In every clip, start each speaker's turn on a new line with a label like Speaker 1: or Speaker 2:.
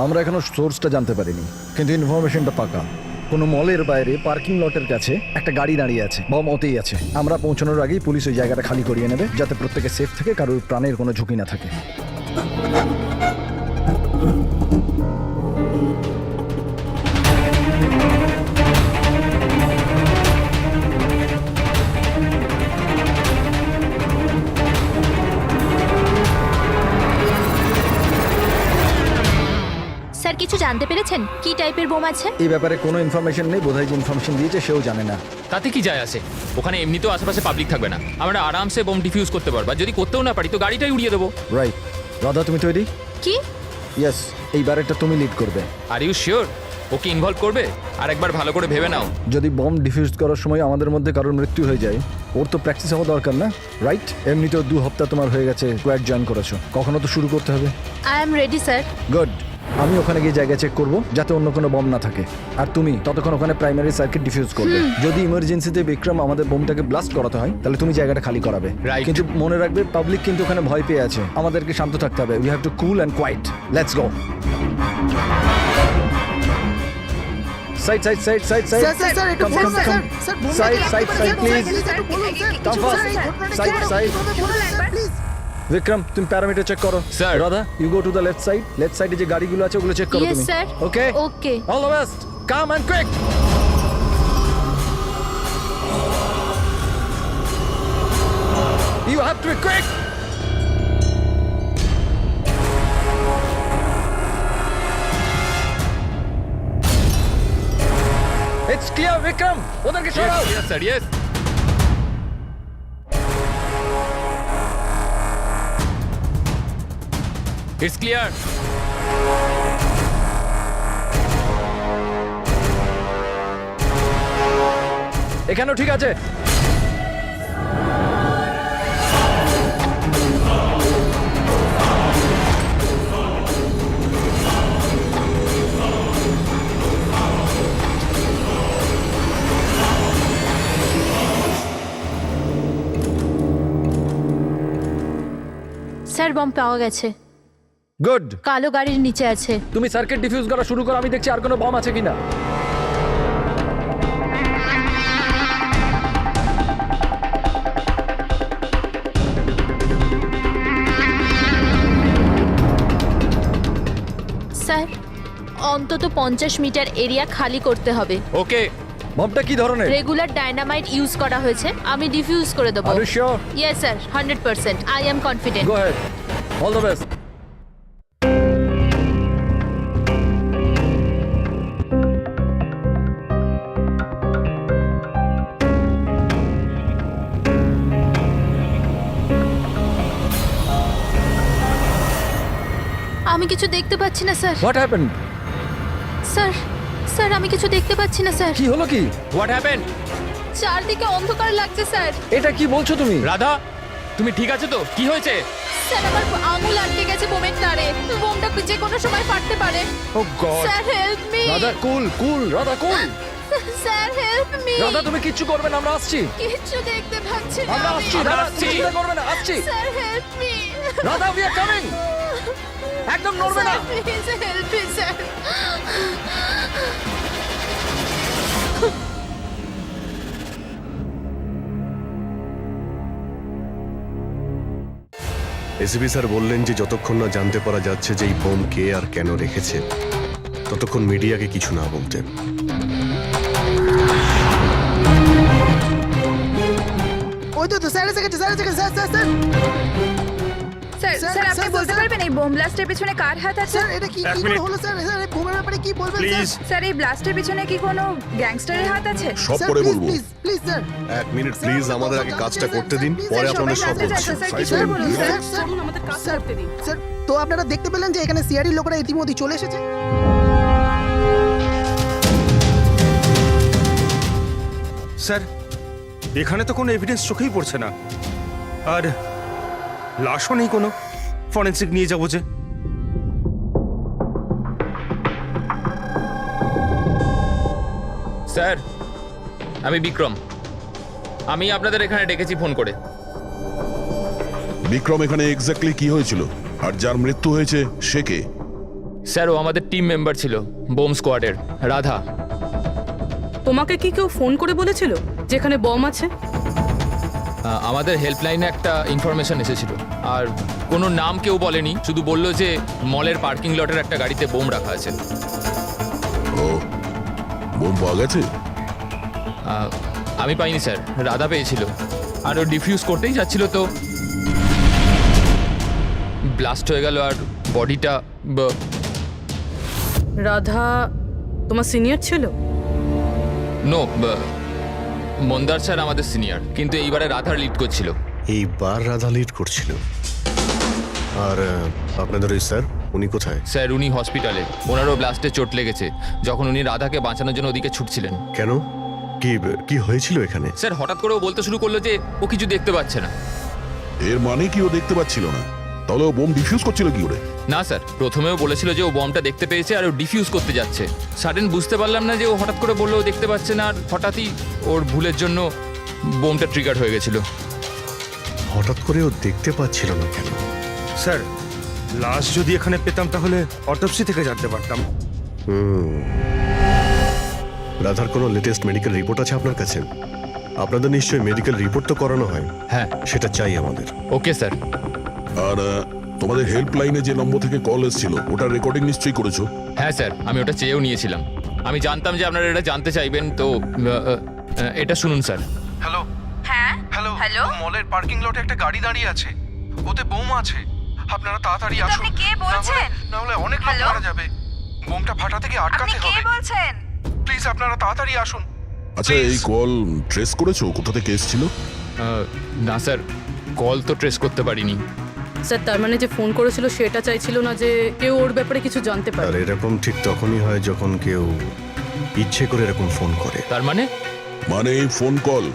Speaker 1: আমরা এখনো সোর্সটা জানতে পারিনি, কিন্তু ইনফরমেশনটা পাকা। কোনো মলের বাইরে পার্কিং লটের কাছে একটা গাড়ি দাঁড়িয়ে আছে, বম ওতেই আছে। আমরা পৌঁছানোর আগেই পুলিশ ওই জায়গাটা খালি করিয়ে নেবে, যাতে প্রত্যেকে সেফ থাকে, কারোর প্রাণের কোনো ঝুঁকি না থাকে।
Speaker 2: স্যার কিছু জানতে পেরেছেন কি টাইপের বোম আছে?
Speaker 1: এই ব্যাপারে কোনো ইনফরমেশন নেই, বোধহয় যে ইনফরমেশন দিয়েছে সেও জানে না।
Speaker 3: তাতে কি যায় আসে? ওখানে এমনিতেও আশেপাশে পাবলিক থাকবে না, আমরা আরামসে বোম ডিফিউজ করতে পারবো। আর যদি করতেও না পারি তো গাড়িটাই উড়িয়ে দেবো।
Speaker 1: রাইট। রাধা, তুমি তৈরি?
Speaker 2: কি?
Speaker 1: ইয়েস, এইবার এটা তুমি লিড করবে।
Speaker 3: Are you sure okay involve করবে? আর একবার ভালো করে ভেবে নাও।
Speaker 1: যদি বম ডিফিউজ করার সময় আমাদের মধ্যে কারোর মৃত্যু হয়ে যায়, ওর তো প্র্যাকটিস হওয়া দরকার না, রাইট? এমনিতেও 2 সপ্তাহ তোমার হয়ে গেছে স্কোয়াড জয়েন করেছো, কখনো তো শুরু করতে হবে।
Speaker 2: I am ready sir.
Speaker 1: Good. আমি ওখানে গিয়ে জায়গা চেক করব যাতে অন্য কোনো বম না থাকে, আর তুমি ততক্ষণ ওখানে প্রাইমারি সার্কিট ডিফিউজ করবে। যদি ইমার্জেন্সিতে বিক্রম আমাদের বোমটাকে ব্লাস্ট করাতে হয়, তাহলে তুমি জায়গাটা খালি করাবে।
Speaker 3: Right.
Speaker 1: কিন্তু মনে রাখবে, পাবলিক কিন্তু ওখানে ভয় পেয়ে আছে, আমাদেরকে শান্ত থাকতে হবে। We have to cool and quiet. Let's go. Side side side side side
Speaker 4: sir একটু বলুন sir. Sir
Speaker 1: side side side please.
Speaker 4: একটু বলুন sir.
Speaker 1: Come fast. Side, side.
Speaker 4: Please.
Speaker 1: Vikram, তুমি প্যারামিটার চেক করো।
Speaker 3: Sir.
Speaker 1: Radha, you go to the left side. Left সাইডে যে গাড়িগুলো আছে ওগুলো চেক করো
Speaker 2: Yes,
Speaker 1: তুমি।
Speaker 2: sir.
Speaker 1: Okay
Speaker 2: Okay.
Speaker 1: All the best. Come and quick. You have to be quick. It's clear, Vikram. ওদেরকে সরাও।
Speaker 3: Yes, sir, yes. It's clear.
Speaker 1: এখানেও ঠিক আছে।
Speaker 2: স্যার বম পাওয়া গেছে,
Speaker 1: গুড।
Speaker 2: কালো গাড়ির নিচে আছে।
Speaker 1: তুমি সার্কিট ডিফিউজ করা শুরু করো, আমি দেখছি আর কোনো বম আছে কিনা।
Speaker 2: স্যার অন্তত 50 মিটার এরিয়া খালি করতে হবে।
Speaker 3: ওকে।
Speaker 1: বমটা কি ধরনের?
Speaker 2: রেগুলার ডায়নামাইট ইউজ করা হয়েছে, আমি ডিফিউজ করে দেবো।
Speaker 1: Are you sure?
Speaker 2: Yes sir, 100%. I am confident.
Speaker 1: Go ahead. All the best.
Speaker 2: আমি কিছু দেখতে পাচ্ছি না sir.
Speaker 1: What happened?
Speaker 2: Sir sir আমি কিছু দেখতে পাচ্ছি না স্যার।
Speaker 1: কি হলো কি?
Speaker 3: What happened?
Speaker 2: চারদিকে অন্ধকার লাগছে স্যার।
Speaker 1: এটা কি বলছো তুমি?
Speaker 3: রাধা, তুমি ঠিক আছে তো? কি হয়েছে?
Speaker 2: স্যার আমার আঙুল আটকে গেছে বোমের তারে, বোমটা যে কোনো সময় ফাটতে পারে।
Speaker 3: Oh God.
Speaker 2: Sir help me.
Speaker 1: Radha cool cool, Radha cool.
Speaker 2: Sir help me.
Speaker 1: Radha তুমি কিচ্ছু করবে না, আমরা আসছি।
Speaker 2: কিচ্ছু দেখতে পাচ্ছি না
Speaker 1: আমরা
Speaker 2: আমি।
Speaker 1: আসছি, রাধা তুমি চিন্তা করবে না, আসছি।
Speaker 2: Sir help me.
Speaker 1: Radha we are coming. একদম নড়বে না।
Speaker 2: Please help me sir.
Speaker 5: ACP sir বললেন যে যতক্ষণ না জানতে পারা যাচ্ছে যে এই বোম কে আর কেন রেখেছে, ততক্ষণ মিডিয়াকে কিছু না বলতে।
Speaker 4: ওই তো স্যার এসে গেছে, স্যার এসে গেছে, sir sir sir
Speaker 6: sir
Speaker 4: sir,
Speaker 6: sir আপনি
Speaker 4: স্যার,
Speaker 6: বলতে
Speaker 4: স্যার।
Speaker 6: পারবেন এই বোম ব্লাস্টের পিছনে কার হাত আছে?
Speaker 4: স্যার এটা কি কি করে হলো স্যার? স্যার এই বোমের ব্যাপারে কি বলবেন
Speaker 5: প্লিজ
Speaker 6: স্যার এই ব্লাস্টের পিছনে কি কোনো গ্যাংস্টারের হাত আছে?
Speaker 5: সব
Speaker 4: স্যার
Speaker 5: পরে
Speaker 4: প্লিজ
Speaker 5: বলবো।
Speaker 4: Please please sir.
Speaker 5: 1 minute please, আমাদের আগে কাজটা করতে দিন, পরে আপনাদের সব
Speaker 6: জানতে
Speaker 5: বলছি।
Speaker 6: চাচ্ছি, স্যার,
Speaker 5: Side
Speaker 6: কিছু
Speaker 5: করে
Speaker 6: বলুন,
Speaker 5: please।
Speaker 6: স্যার।
Speaker 4: স্যার স্যার তো আপনারা দেখতে পেলেন যে এখানে সিআরডি লোকরা ইতিমধ্যে চলে এসেছে।
Speaker 7: স্যার এখানে তো কোনো এভিডেন্স চোখেই পড়ছে না, আর লাশও নেই কোনো। ফরেন্সিক নিয়ে যাবো যে।
Speaker 3: স্যার, আমি বিক্রম। আমি আপনাদের এখানে ডেকেছি ফোন করে।
Speaker 8: বিক্রম, এখানে এক্স্যাক্টলি কি হয়েছিল আর যার মৃত্যু হয়েছে সে কে?
Speaker 3: স্যার ও আমাদের টিম মেম্বার ছিল বোম স্কোয়াডের, রাধা।
Speaker 8: তোমাকে কি কেউ ফোন করে বলেছিল যেখানে বম আছে?
Speaker 3: আমাদের হেল্পলাইনে একটা ইনফরমেশন এসেছিল, আর কোনো নাম কেউ বলেনি, শুধু বললো যে মলের পার্কিং লটের একটা গাড়িতে বোম রাখা আছে।
Speaker 9: ও, বোম পাওয়া গেছে?
Speaker 3: আমি পাইনি স্যার, রাধা পেয়েছিল, আর ও ডিফিউজ করতেই যাচ্ছিল তো ব্লাস্ট হয়ে গেল, আর বডিটা
Speaker 8: রাধা তোমার সিনিয়র ছিল?
Speaker 3: নো, মন্দার স্যার আমাদের সিনিয়র, কিন্তু এইবারে রাধার লিড করছিল।
Speaker 5: এইবার রাধা লিড করছিল। আর আপনাদের ওই স্যার, উনি কোথায়?
Speaker 3: স্যার উনি হসপিটালে, ওনারও ব্লাস্টে চোট লেগেছে যখন উনি রাধাকে বাঁচানোর জন্য ওদিকে ছুটছিলেন।
Speaker 5: কেন? কি কি হয়েছিল এখানে?
Speaker 3: স্যার হঠাৎ করে ও বলতে শুরু করলো যে ও কিছু দেখতে পাচ্ছে না।
Speaker 9: এর মানে কি ও দেখতে পাচ্ছিল না? তাহলে ও বোম ডিফিউজ করছিল কি করে?
Speaker 3: না স্যার, প্রথমেও বলেছিল যে ও বমটা দেখতে পেয়েছে আর ও ডিফিউজ করতে যাচ্ছে। সাডেন বুঝতে পারলাম না যে ও হঠাৎ করে বললো ও দেখতে পাচ্ছে না, আর হঠাৎই ওর ভুলের জন্য বোমটা ট্রিগার হয়ে গেছিল।
Speaker 5: হঠাৎ করে ও দেখতে পাচ্ছিল না কেন?
Speaker 7: স্যার, লাশ যদি এখানে পেতাম তাহলে অটোপসি থেকে জানতে পারতাম।
Speaker 5: রাধার কোনো লেটেস্ট মেডিকেল রিপোর্ট আছে আপনার কাছে? আপনাদের নিশ্চয়ই মেডিকেল রিপোর্ট তো করানো হয়।
Speaker 3: হ্যাঁ।
Speaker 5: সেটা চাই আমাদের।
Speaker 3: Okay sir.
Speaker 9: আর তোমাদের হেল্পলাইনে যে নম্বর থেকে কল এসেছিল ওটার রেকর্ডিং নিশ্চয়ই করেছো?
Speaker 3: হ্যাঁ স্যার, আমি ওটা চেয়েও নিয়েছিলাম। আমি জানতাম যে আপনারা এটা জানতে চাইবেন, তো এটা শুনুন স্যার।
Speaker 10: হ্যালো
Speaker 6: হ্যাঁ
Speaker 10: হ্যালো
Speaker 6: হ্যালো
Speaker 10: মলের পার্কিং লটে একটা গাড়ি দাঁড়িয়ে আছে, ওতে বোম আছে। আপনারা তাড়াতাড়ি আসুন।
Speaker 6: আপনি কে বলছেন?
Speaker 10: না হলে অনেক লোক
Speaker 6: হ্যালো?
Speaker 10: মারা যাবে। বোমটা ফাটা থেকে
Speaker 6: আপনি
Speaker 10: আটকাতে
Speaker 6: কে
Speaker 10: হবে।
Speaker 6: বলছেন?
Speaker 10: প্লিজ আপনারা তাড়াতাড়ি আসুন।
Speaker 9: আচ্ছা,
Speaker 10: Please.
Speaker 9: এই কল ট্রেস করেছো কোথা থেকে এসেছিল?
Speaker 3: না স্যার, কল তো ট্রেস করতে পারিনি।
Speaker 8: স্যার তার মানে যে ফোন করেছিল সেটা চাইছিল না যে কেউ ওর ব্যাপারে কিছু জানতে
Speaker 5: আর
Speaker 8: পারে।
Speaker 5: এরকম ঠিক তখনই হয় যখন কেউ ইচ্ছে করে এরকম ফোন করে।
Speaker 3: তার মানে
Speaker 9: মানে এই ফোন কল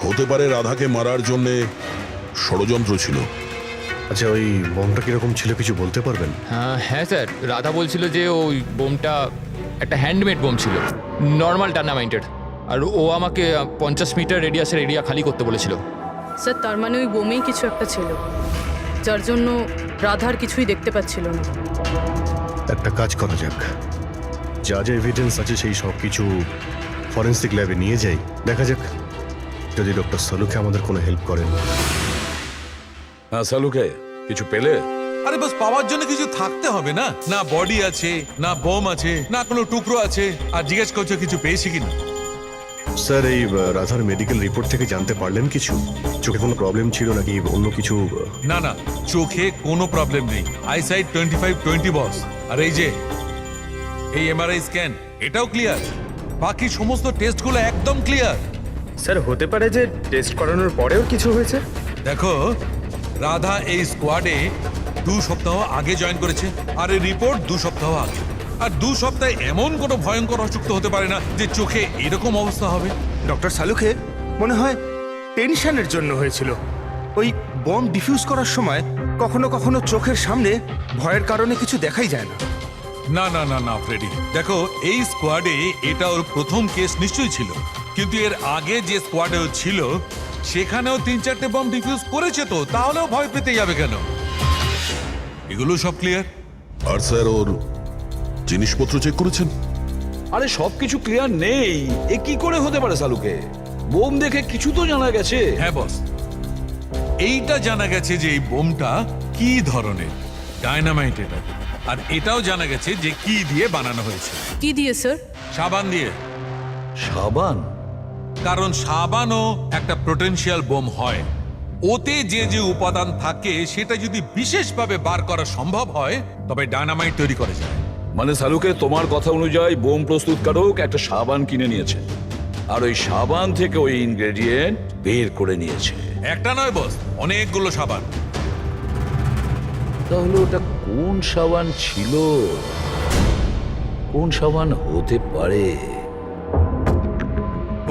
Speaker 9: হতে পারে রাধাকে মারার জন্যে ষড়যন্ত্র ছিল।
Speaker 5: আচ্ছা, ওই বোমটা কিরকম ছিল কিছু বলতে পারবেন?
Speaker 3: হ্যাঁ স্যার, রাধা বলছিল যে ওই বোমটা একটা হ্যান্ডমেড বোম ছিল, নর্মাল টার্নামাইটেড, আর ও আমাকে 50 মিটার রেডিয়াসের এরিয়া খালি করতে বলেছিল।
Speaker 8: স্যার তার মানে ওই বোমেই কিছু একটা ছিল যার জন্য রাধার কিছুই দেখতে পাচ্ছিল না।
Speaker 5: একটা কাজ করা যাক, যা যা এভিডেন্স আছে সেই সব কিছু ফরেন্সিক ল্যাবে নিয়ে যাই, দেখা যাক যদি ডক্টর সালুকে আমাদের কোনো হেল্প করেন।
Speaker 11: হ্যাঁ সালুকে, কিছু পেলে?
Speaker 12: আরে বাস পাওয়ার জন্য কিছু থাকতে হবে না? না বডি আছে, না বোম আছে, না কোনো টুকরো আছে, আর জিজ্ঞেস করছো কিছু পেয়েছি কিনা।
Speaker 5: স্যার, এই রাধার মেডিকেল রিপোর্ট থেকে জানতে পারলেন কিছু? চোখে কোনো প্রবলেম ছিল নাকি অন্য কিছু?
Speaker 12: না না, চোখে কোনো প্রবলেম নেই, আইসাইট 25/20 বস। আর এই যে এই এমআরআই স্ক্যান, এটাও ক্লিয়ার। বাকি সমস্ত টেস্টগুলো একদম ক্লিয়ার।
Speaker 7: স্যার, হতে পারে যে টেস্ট করানোর পরেও কিছু হয়েছে।
Speaker 12: দেখো, রাধা এই স্কোয়াডে 2 সপ্তাহ আগে জয়েন করেছে, আর এই রিপোর্ট 2 সপ্তাহ আগে। আর 2 সপ্তাহে এমন কোনো ভয়ঙ্কর অসুখ তো হতে পারে না যে চোখে এরকম অবস্থা হবে।
Speaker 7: ডক্টর সালুকে মনে হয় টেনশনের জন্য হয়েছিল। ওই বম ডিফিউজ করার সময় কখনো কখনো চোখের সামনে ভয়ের কারণে কিছু দেখাই যায় না।
Speaker 12: না না না না ফ্রেডি, দেখো এই স্কোয়াডে এটা ওর প্রথম কেস নিশ্চয়ই ছিল, কিন্তু এর আগে যে স্কোয়াডে ও ছিল সেখানেও 3-4টে বম ডিফিউজ করেছে, তো তাহলেও ভয় পেতে যাবে কেন? এগুলো সব ক্লিয়ার।
Speaker 9: আর স্যার ওর জিনিসপত্র চেক করেছেন?
Speaker 11: আরে সবকিছু ক্লিয়ার নেই, এ কি করে হতে পারে সালুকে? বোম দেখে কিছু তো জানা গেছে।
Speaker 12: হ্যাঁ বস, এইটা জানা গেছে যে এই বোমটা কি ধরনের, ডায়নামাইট এটা। আর এটাও জানা গেছে যে কি দিয়ে বানানো হয়েছে।
Speaker 8: কি দিয়ে স্যার?
Speaker 12: সাবান দিয়ে।
Speaker 11: সাবান?
Speaker 12: কারণ সাবানও একটা পোটেনশিয়াল বোম হয়। ওতে যে যে উপাদান থাকে সেটা যদি বিশেষভাবে বার করা সম্ভব হয় তবে ডায়নামাইট তৈরি করা যায়।
Speaker 11: মানে সালুকে, তোমার কথা অনুযায়ী বোম প্রস্তুতকারক একটা সাবান কিনে নিয়েছে, আর ওই সাবান থেকে ওই ইনগ্রেডিয়েন্ট বের করে নিয়েছে।
Speaker 12: একটা নয় বস, অনেকগুলো সাবান।
Speaker 11: তাহলে ওটা কোন সাবান ছিল? কোন সাবান হতে পারে?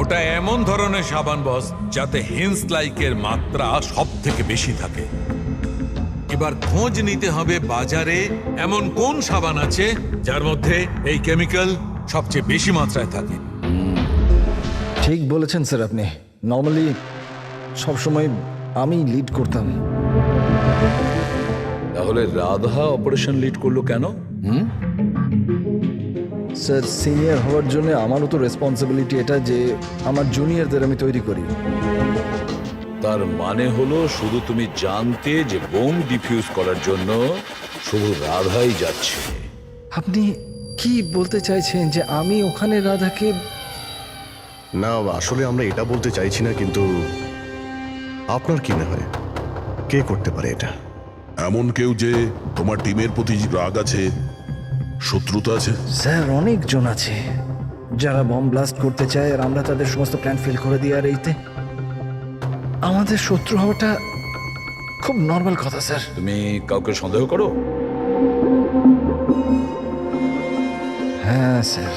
Speaker 12: ওটা এমন ধরনের সাবান বস যাতে হেন্স লাইকের মাত্রা সব থেকে বেশি থাকে। এবার খোঁজ নিতে হবে বাজারে এমন কোন সাবান আছে যার মধ্যে এই কেমিক্যাল সবচেয়ে বেশি মাত্রায় থাকে।
Speaker 1: ঠিক বলেছেন স্যার আপনি। নর্মালি সবসময় আমি লিড করতাম।
Speaker 11: তাহলে রাধা অপারেশন লিড করলো কেন?
Speaker 1: স্যার সিনিয়র হওয়ার জন্য আমারও তো রেসপন্সিবিলিটি এটা যে আমার জুনিয়রদের আমি তৈরি করি।
Speaker 11: তার মানে হলো শুধু তুমি জানতে যে বোম ডিফিউজ করার জন্য শুধু রাধাই যাচ্ছে।
Speaker 1: আপনি কি বলতে চাইছেন যে আমি ওখানে রাধাকে?
Speaker 5: না, আসলে আমরা এটা বলতে চাইছি না, কিন্তু আপনার কি মনে হয় কে করতে পারে এটা?
Speaker 9: এমন কেউ যে তোমার টিমের প্রতি রাগ আছে, শত্রুতা আছে?
Speaker 1: স্যার অনেকজন আছে যারা বম ব্লাস্ট করতে চায়, আর আমরা তাদের সমস্ত প্ল্যান ফেল করে দিই। আর এইতে আমাদের শত্রু হওয়াটা খুব নর্মাল কথা স্যার।
Speaker 11: তুমি কাউকে সন্দেহ করো?
Speaker 1: হ্যাঁ স্যার,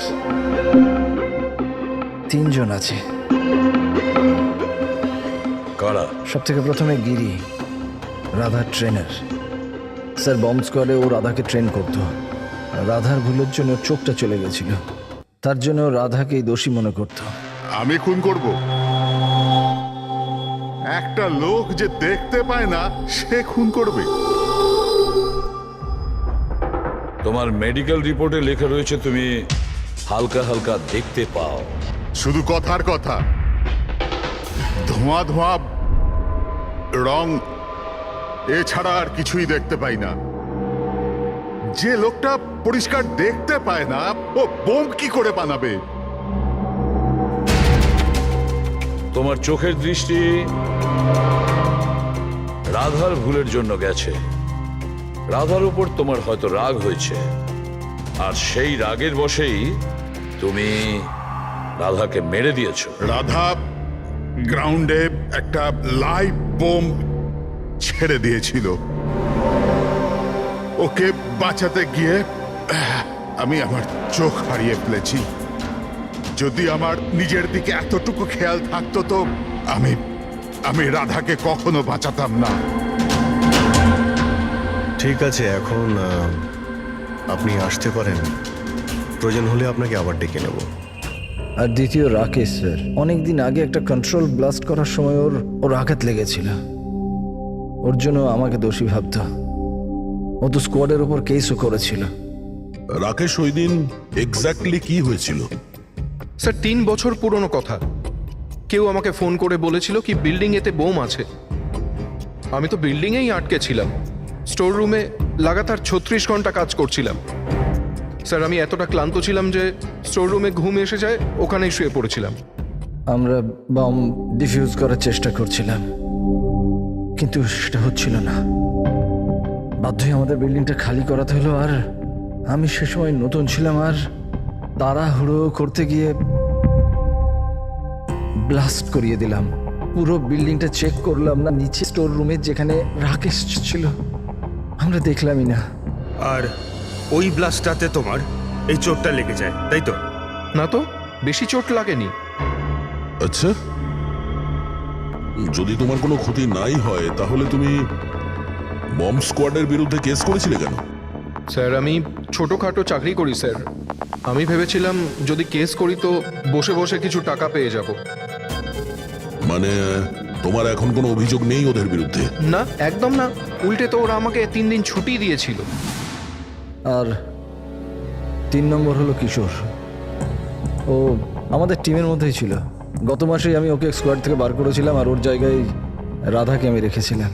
Speaker 1: 3 জন আছে।
Speaker 11: কারা?
Speaker 1: সব থেকে প্রথমে গিরি, রাধার ট্রেনার। স্যার বম্ব স্কোয়াডে ও রাধাকে ট্রেন করতো। রাধার ভুলের জন্য ওর চোখটা চলে গেছিল, তার জন্য ও রাধাকেই দোষী মনে করতো।
Speaker 13: আমি খুন করব? একটা লোক যে দেখতে পায় না সে খুন করবে?
Speaker 11: তোমার মেডিকেল রিপোর্টে লেখা রয়েছে তুমি হালকা হালকা দেখতে পাও।
Speaker 13: শুধু কথার কথা, ধোঁয়া ধোঁয়া রং এছাড়া আর কিছুই দেখতে পাই না। যে লোকটা পরিষ্কার দেখতে পায় না ও বোম কি করে বানাবে?
Speaker 11: তোমার চোখের দৃষ্টি রাধার ভুলের জন্য গেছে। রাধার উপর তোমার হয়তো রাগ হয়েছে, আর সেই রাগের বশেই তুমি রাধাকে মেরে দিয়েছো।
Speaker 13: রাধা গ্রাউন্ডে একটা লাইভ বোম ছেড়ে দিয়েছিল। ওকে বাঁচাতে গিয়ে আমি আমার চোখ হারিয়ে ফেলেছি। যদি আমার নিজের দিকে এতটুকু খেয়াল থাকতো তো আমি রাধাকে কখনো বাঁচাতাম না।
Speaker 5: ঠিক আছে, এখন আপনি আসতে পারেন। প্রয়োজন হলে আপনাকে আবার ডেকে নেব।
Speaker 1: আর দ্বিতীয় রাকেশ স্যার, অনেকদিন আগে একটা কন্ট্রোল ব্লাস্ট করার সময় ওর আঘাত লেগেছিল। ওর জন্য আমাকে দোষী ভাবতো। ও তো স্কোয়াডের উপর কেসও করেছিল।
Speaker 9: রাকেশ, ওই দিন এক্স্যাক্টলি কি হয়েছিল?
Speaker 10: স্যার 3 বছর পুরনো কথা। কেউ আমাকে ফোন করে বলেছিল কি বিল্ডিং এতে বোম আছে। আমি তো বিল্ডিংয়েই আটকে ছিলাম। স্টোর রুমে লাগাতার 36 ঘন্টা কাজ করছিলাম। স্যার আমি এতটা ক্লান্ত ছিলাম যে স্টোর রুমে ঘুম এসে যায়, ওখানেই শুয়ে পড়েছিলাম।
Speaker 1: আমরা বম ডিফিউজ করার চেষ্টা করছিলাম, কিন্তু সেটা হচ্ছিল না। বাধ্য হয়ে আমাদের বিল্ডিংটা খালি করাতে হলো। আর আমি সে সময় নতুন ছিলাম, আর তাড়াহুড়ো করতে গিয়ে ব্লাস্ট করিয়ে দিলাম। পুরো বিল্ডিংটা চেক করলাম না, নিচে স্টোর রুমে যেখানে রাকেশ ছিল আমরা দেখলামই না।
Speaker 7: আর ওই ব্লাস্টটাতে তোমার এই চোটটা লেগে যায়, তাই তো?
Speaker 10: না তো, বেশি চোট লাগেনি।
Speaker 9: আচ্ছা, যদি তোমার কোনো ক্ষতি নাই হয় তাহলে তুমি বম স্কোয়াডের বিরুদ্ধে কেস করেছিলে কেন?
Speaker 10: স্যার আমি ছোটোখাটো চাকরি করি স্যার। আমি ভেবেছিলাম যদি কেস করি তো বসে বসে কিছু টাকা পেয়ে যাব।
Speaker 9: মানে তোমার এখন কোনো অভিযোগ নেই ওদের বিরুদ্ধে?
Speaker 10: না, একদম না। উল্টে তো ওরা আমাকে 3 দিন ছুটি দিয়েছিল।
Speaker 1: আর 3 নম্বর হলো কিশোর। ও আমাদের টিমের মধ্যেই ছিল। গত মাসেই আমি ওকে স্কোয়াড থেকে বার করেছিলাম, আর ওর জায়গায় রাধাকে আমি রেখেছিলাম।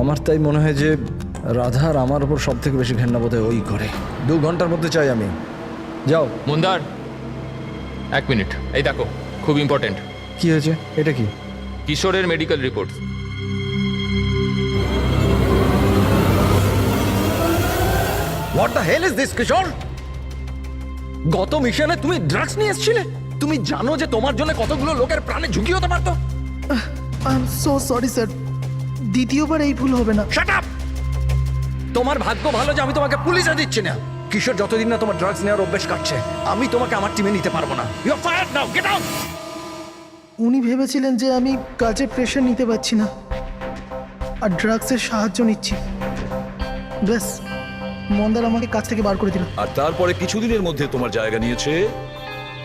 Speaker 1: আমার তাই মনে হয় যে রাধা আর আমার ওপর সব থেকে বেশি ঘেন্না বোধ হয় ওই করে। 2 ঘন্টার মধ্যে চাই আমি। যাও।
Speaker 3: মন্দার, 1 মিনিট, এই দেখো, খুব ইম্পর্টেন্ট।
Speaker 1: কি হয়েছে? এটা কি?
Speaker 3: কিশোরের medical report.
Speaker 1: What the hell is this Kishore? গত মিশনে তুমি ড্রাগস নিয়ে এসেছিলে। তুমি জানো যে তোমার জন্য কতগুলো লোকের প্রাণে ঝুঁকি হতে পারতো।
Speaker 4: I am so sorry sir, দ্বিতীয়বার এই ভুল হবে না।
Speaker 1: Shut up! তোমার ভাগ্য ভালো যে আমি তোমাকে পুলিশে দিচ্ছি না। কিশোর যতদিন না তোমার ড্রাগস নেওয়ার অভ্যেস কাটছে, আমি তোমাকে আমার টিমে নিতে পারবো না। You are fired now, get out!
Speaker 4: উনি ভেবেছিলেন যে আমি কাজে প্রেশার নিতে পারছি না আর ড্রাগসের সাহায্য নিচ্ছি। ব্যাস, মন্দার আমাকে কাজ থেকে বার করে দিল।
Speaker 11: আর তারপরে কিছুদিনের মধ্যে তোমার জায়গা নিয়েছে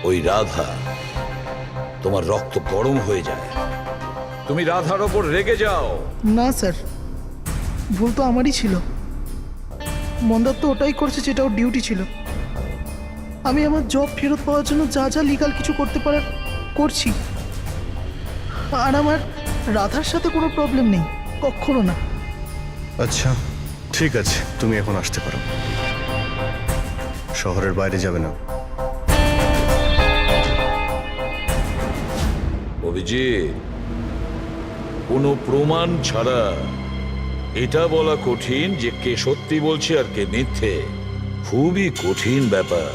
Speaker 11: ওই রাধা। তোমার রক্ত গরম হয়ে যায়, তুমি রাধার ওপর রেগে যাও।
Speaker 4: না স্যার, ভুল তো আমারই ছিল। মন্দার তো ওটাই করছে যেটা ওর ডিউটি ছিল। আমি আমার জব ফেরত পাওয়ার জন্য যা যা লিগাল কিছু করতে পারার করছি। আর আমার রাধার সাথে কোনো প্রবলেম নেই, কখনো না।
Speaker 5: আচ্ছা ঠিক আছে, তুমি এখন আসতে পারো। শহরের বাইরে যাবে না।
Speaker 11: অভিজিৎ, কোনো প্রমাণ ছাড়া এটা বলা কঠিন যে কে সত্যি বলছে আর কে মিথ্যে। খুবই কঠিন ব্যাপার।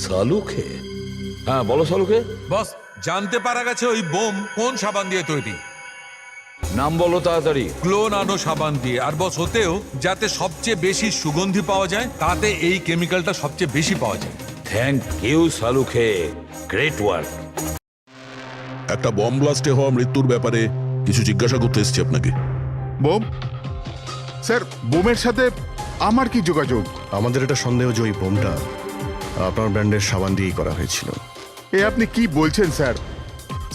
Speaker 11: সালুকে? হ্যাঁ বলো সালুকে।
Speaker 12: বস, জানতে পারা গেছে ওই বোম কোন সাবান দিয়ে তৈরি।
Speaker 11: নাম বলো তাড়াতাড়ি।
Speaker 12: গ্লো নানো সাবান দিয়ে। আর বস, হতেও যাতে সবচেয়ে বেশি সুগন্ধি পাওয়া যায়, তাতে এই কেমিক্যালটা সবচেয়ে বেশি পাওয়া যায়।
Speaker 11: থ্যাংক ইউ সালুকে, গ্রেট ওয়ার্ক।
Speaker 9: একটা বম ব্লাস্টে হওয়া মৃত্যুর ব্যাপারে কিছু জিজ্ঞাসা করতে এসেছি আপনাকে।
Speaker 13: বোম? স্যার, বোমের সাথে আমার কি যোগাযোগ?
Speaker 5: আমাদের এটা সন্দেহ যে ওই বোমটা আপনার ব্র্যান্ডের সাবান দিয়েই করা হয়েছিল।
Speaker 13: এ আপনি কি বলছেন স্যার?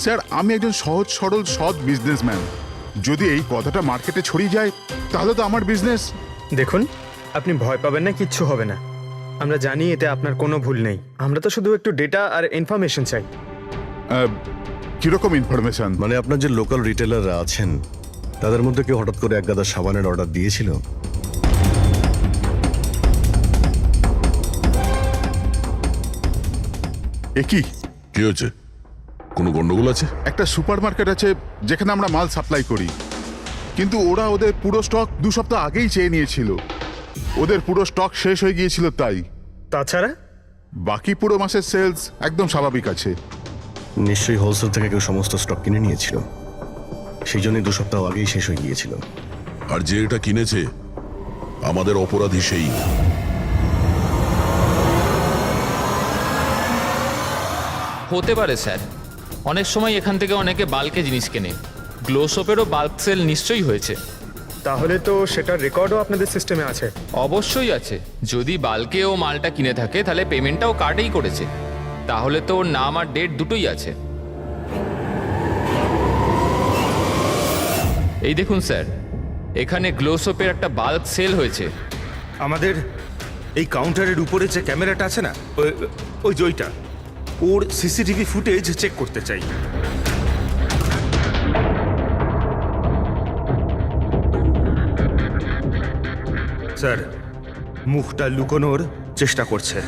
Speaker 13: স্যার, আমি একজন সহজ সরল সৎ বিজনেসম্যান। যদি এই কথাটা মার্কেটে ছড়িয়ে যায় তাহলে তো আমার বিজনেস।
Speaker 14: দেখুন, আপনি ভয় পাবেন না, কিচ্ছু হবে না। আমরা জানি এতে আপনার কোনো ভুল নেই। আমরা তো শুধু একটু ডেটা আর ইনফরমেশন চাই।
Speaker 13: কিরকম ইনফরমেশন?
Speaker 5: মানে আপনার যে লোকাল রিটেলাররা আছেন তাদের মধ্যে কেউ হঠাৎ করে এক গাদা সাবানের অর্ডার দিয়েছিল?
Speaker 13: এ কি?
Speaker 9: কি হয়েছে? কোনো গন্ডগোল আছে?
Speaker 13: একটা সুপারমার্কেট আছে যেখানে আমরা মাল সাপ্লাই করি, কিন্তু ওরা ওদের পুরো স্টক 2 সপ্তাহ আগেই চেয়ে নিয়েছিল। ওদের পুরো স্টক শেষ হয়ে গিয়েছিল তাই।
Speaker 14: তাছাড়া
Speaker 13: বাকি পুরো মাসের সেলস একদম স্বাভাবিক আছে।
Speaker 5: নিশ্চয়ই হোলসেল থেকে কেউ সমস্ত স্টক কিনে নিয়েছিল, সেই জন্যই 2 সপ্তাহ আগেই শেষ হয়ে গিয়েছিল।
Speaker 9: আর যে এটা কিনেছে আমাদের অপরাধী সেই।
Speaker 3: হতে পারে স্যার, অনেক সময় এখান থেকে অনেকে বাল্কে জিনিস কেনে। গ্লো সোপেরও বাল্ক সেল নিশ্চয়ই হয়েছে।
Speaker 14: তাহলে তো সেটার রেকর্ডও আপনাদের সিস্টেমে আছে।
Speaker 3: অবশ্যই আছে। যদি বাল্কে ও মালটা কিনে থাকে তাহলে পেমেন্টটাও কার্ডেই করেছে। তাহলে তো ওর নাম আর ডেট দুটোই আছে। এই দেখুন স্যার, এখানে গ্লো সোপের একটা বাল্ক সেল হয়েছে।
Speaker 7: আমাদের এই কাউন্টারের উপরে যে ক্যামেরাটা আছে না, ওই জয়টা, ওর সিসিটিভি ফুটেজ চেক করতে চাই। স্যার, মুখটা লুকোনোর চেষ্টা করছে।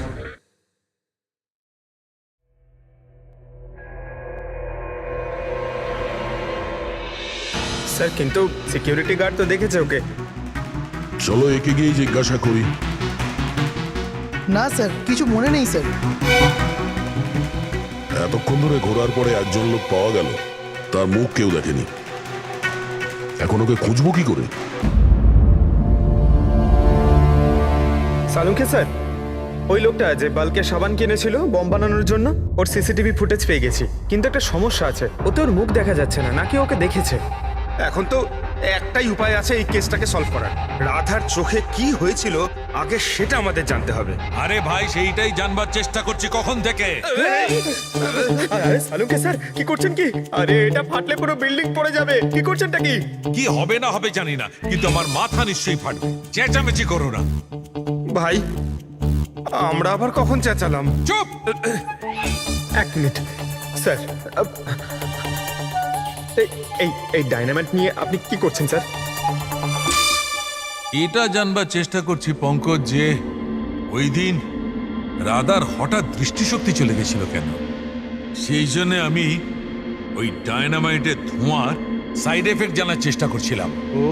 Speaker 14: স্যার, কিন্তু সিকিউরিটি গার্ড তো দেখেছে ওকে।
Speaker 9: চলো একে গিয়ে জিজ্ঞাসা করি।
Speaker 4: না স্যার, কিছু মনে নেই স্যার।
Speaker 9: এতক্ষণ ধরে ঘোরার পরে একজন লোক পাওয়া গেল, তার মুখ কেউ দেখেনি। এখন ওকে খুঁজবো কি করে?
Speaker 14: সালুকে স্যার, ওই লোকটা যে বাল্কে সাবান কিনেছিল বম বানানোর জন্য, ওর সিসিটিভি ফুটেজ পেয়ে গেছি। কিন্তু একটা সমস্যা আছে, ওতে ওর মুখ দেখা যাচ্ছে না, নাকি ওকে দেখেছে।
Speaker 7: এখন তো একটাই উপায় আছে এই কেসটাকে সলভ করার। রাধার চোখে কি হয়েছিল আগে সেটা আমাদের জানতে হবে।
Speaker 12: আরে ভাই, সেইটাই জানবার চেষ্টা করছি কখন থেকে।
Speaker 14: আরে সালুকে স্যার, কি করছেন কি? আরে এটা ফাটলে পুরো বিল্ডিং পড়ে যাবে। কি করছেনটা কি?
Speaker 12: কি হবে না হবে জানি না, কিন্তু আমার মাথা নিশ্চয়ই ফাটবে। চেঁচামেচি করো না
Speaker 7: ভাই। আমরা আবার কখন চেঁচালাম?
Speaker 12: চুপ।
Speaker 14: 1 মিনিট স্যার। এই ডাইনামাইট নিয়ে আপনি কি করছেন স্যার?
Speaker 12: এটা জানবার চেষ্টা করছি পঙ্কজ, যে ওই দিন রাধার হঠাৎ দৃষ্টিশক্তি চলে গেছিল কেন। সেই জন্য আমি ওই ডায়নামাইটের ধোঁয়ার সাইড এফেক্ট জানার চেষ্টা করছিলাম।
Speaker 7: ও,